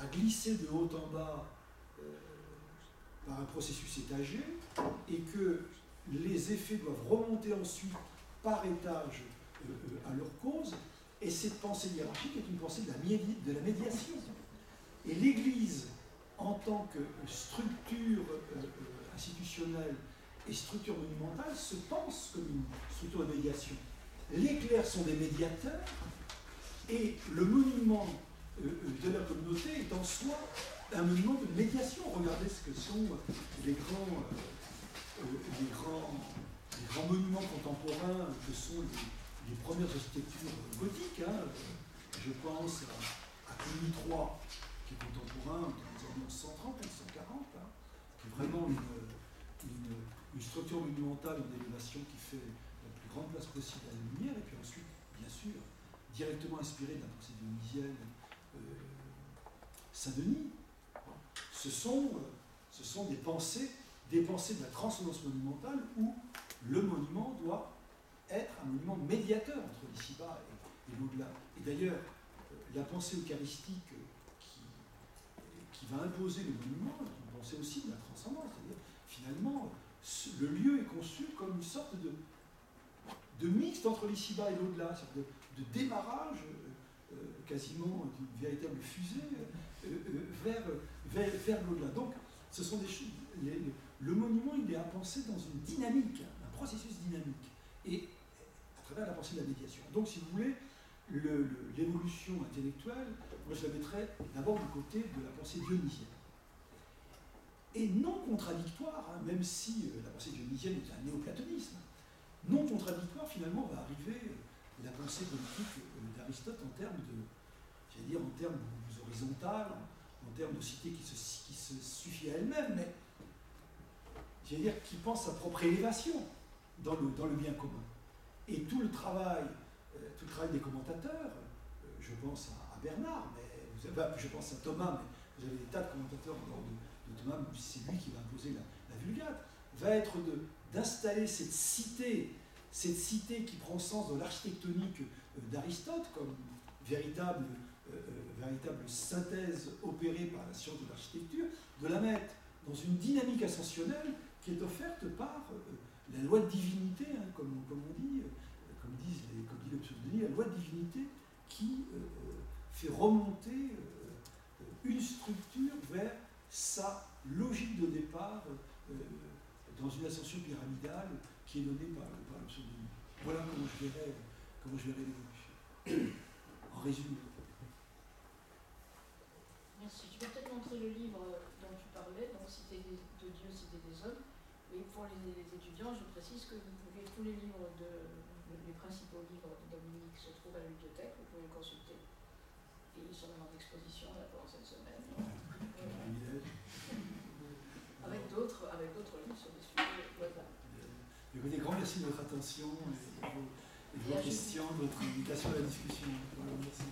à glisser de haut en bas par un processus étagé, et que les effets doivent remonter ensuite par étage à leur cause, et cette pensée hiérarchique est une pensée de la médiation. Et l'Église, en tant que structure institutionnelle et structure monumentale, se pense comme une structure de médiation. Les clercs sont des médiateurs, et le monument de la communauté est en soi un monument de médiation. Regardez ce que sont les grands monuments contemporains que sont les premières architectures gothiques. Hein. Je pense à Cluny III, qui est contemporain dans les années 130, 140, hein, qui est vraiment une structure monumentale en élévation qui fait la plus grande place possible à la lumière, et puis ensuite, bien sûr, directement inspiré de la pensée dionysienne Saint-Denis. Ce sont des pensées de la transcendance monumentale où le monument doit être un monument médiateur entre l'ici-bas et l'au-delà. Et d'ailleurs, la pensée eucharistique qui va imposer le monument est une pensée aussi de la transcendance. C'est-à-dire, finalement, le lieu est conçu comme une sorte de mixte entre l'ici-bas et l'au-delà, de démarrage quasiment d'une véritable fusée vers l'au-delà. Donc, ce sont des choses. Le monument, il est à penser dans une dynamique, un processus dynamique, et à travers la pensée de la médiation. Donc, si vous voulez, l'évolution intellectuelle, moi je la mettrais d'abord du côté de la pensée dionysienne. Et non contradictoire, hein, même si la pensée dionysienne est un néoplatonisme, non contradictoire finalement va arriver la pensée politique d'Aristote en termes horizontales, en termes de cité qui se suffit à elle-même, mais qui pense sa propre élévation dans le bien commun. Et tout le travail des commentateurs, je pense à Bernard, je pense à Thomas, mais vous avez des tas de commentateurs en dehors de Thomas, c'est lui qui va imposer la Vulgate, va être d'installer cette cité qui prend sens dans l'architectonique d'Aristote comme véritable synthèse opérée par la science de l'architecture, de la mettre dans une dynamique ascensionnelle qui est offerte par la loi de divinité, hein, comme on dit, comme dit le pseudo-Denis, la loi de divinité qui fait remonter une structure vers sa logique de départ dans une ascension pyramidale qui est donnée par le pseudo-Denis. Voilà comment je verrais l'évolution. En résumé. Merci. Je vais peut-être montrer le livre dont tu parlais, donc Cité de Dieu, Cité des hommes. Et pour les étudiants, je précise que vous pouvez, tous les livres les principaux livres de Dominique se trouvent à la bibliothèque, vous pouvez les consulter. Et ils sont en exposition là pendant cette semaine. Avec d'autres livres sur des sujets voisins. Écoutez, grand merci de votre attention et de vos questions, de votre invitation à la discussion. Voilà, merci.